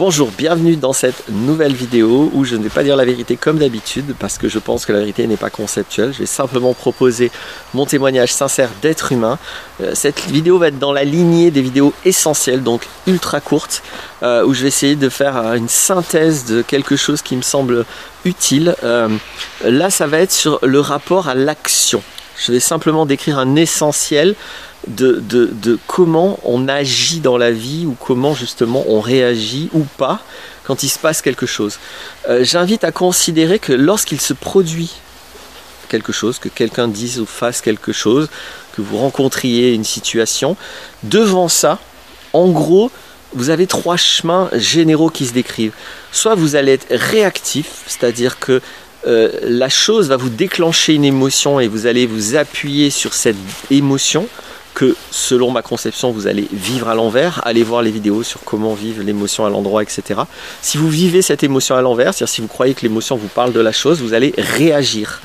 Bonjour, bienvenue dans cette nouvelle vidéo où je ne vais pas dire la vérité comme d'habitude parce que je pense que la vérité n'est pas conceptuelle. Je vais simplement proposer mon témoignage sincère d'être humain. Cette vidéo va être dans la lignée des vidéos essentielles, donc ultra courtes, où je vais essayer de faire une synthèse de quelque chose qui me semble utile. Là, ça va être sur le rapport à l'action. Je vais simplement décrire un essentiel de comment on agit dans la vie ou comment justement on réagit ou pas quand il se passe quelque chose. J'invite à considérer que lorsqu'il se produit quelque chose, que quelqu'un dise ou fasse quelque chose, que vous rencontriez une situation, devant ça, en gros, vous avez trois chemins généraux qui se décrivent. Soit vous allez être réactif, c'est-à-dire que la chose va vous déclencher une émotion et vous allez vous appuyer sur cette émotion que, selon ma conception, vous allez vivre à l'envers. Allez voir les vidéos sur comment vivre l'émotion à l'endroit, etc. Si vous vivez cette émotion à l'envers, c'est-à-dire si vous croyez que l'émotion vous parle de la chose, vous allez réagir.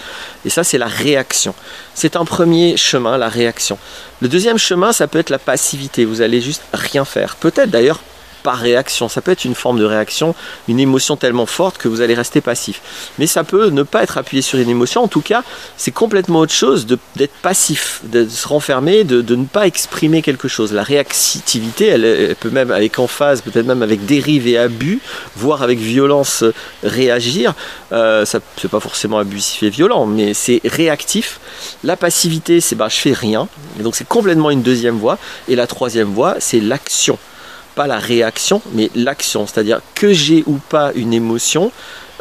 Et ça, c'est la réaction. C'est un premier chemin, la réaction. Le deuxième chemin, ça peut être la passivité. Vous allez juste rien faire. Peut-être d'ailleurs par réaction. Ça peut être une forme de réaction, une émotion tellement forte que vous allez rester passif. Mais ça peut ne pas être appuyé sur une émotion. En tout cas, c'est complètement autre chose d'être passif, de se renfermer, de ne pas exprimer quelque chose. La réactivité, elle peut même avec emphase, peut-être même avec dérive et abus, voire avec violence réagir. Ça c'est pas forcément abusif et violent, mais c'est réactif. La passivité, c'est je fais rien. Et donc c'est complètement une deuxième voie. Et la troisième voie, c'est l'action. Pas la réaction, mais l'action. C'est-à-dire que j'ai ou pas une émotion,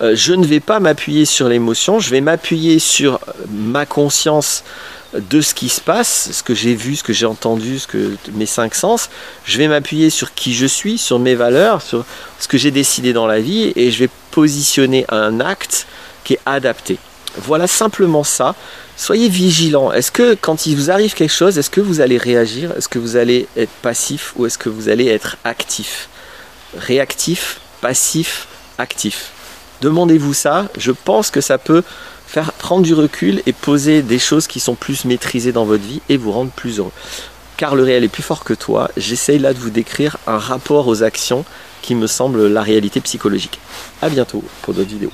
je ne vais pas m'appuyer sur l'émotion, je vais m'appuyer sur ma conscience de ce qui se passe, ce que j'ai vu, ce que j'ai entendu, mes cinq sens. Je vais m'appuyer sur qui je suis, sur mes valeurs, sur ce que j'ai décidé dans la vie et je vais positionner un acte qui est adapté. Voilà simplement ça. Soyez vigilants. Est-ce que quand il vous arrive quelque chose, est-ce que vous allez réagir? Est-ce que vous allez être passif ou est-ce que vous allez être actif? Réactif, passif, actif. Demandez-vous ça. Je pense que ça peut faire prendre du recul et poser des choses qui sont plus maîtrisées dans votre vie et vous rendre plus heureux. Car le réel est plus fort que toi. J'essaye là de vous décrire un rapport aux actions qui me semble la réalité psychologique. À bientôt pour d'autres vidéos.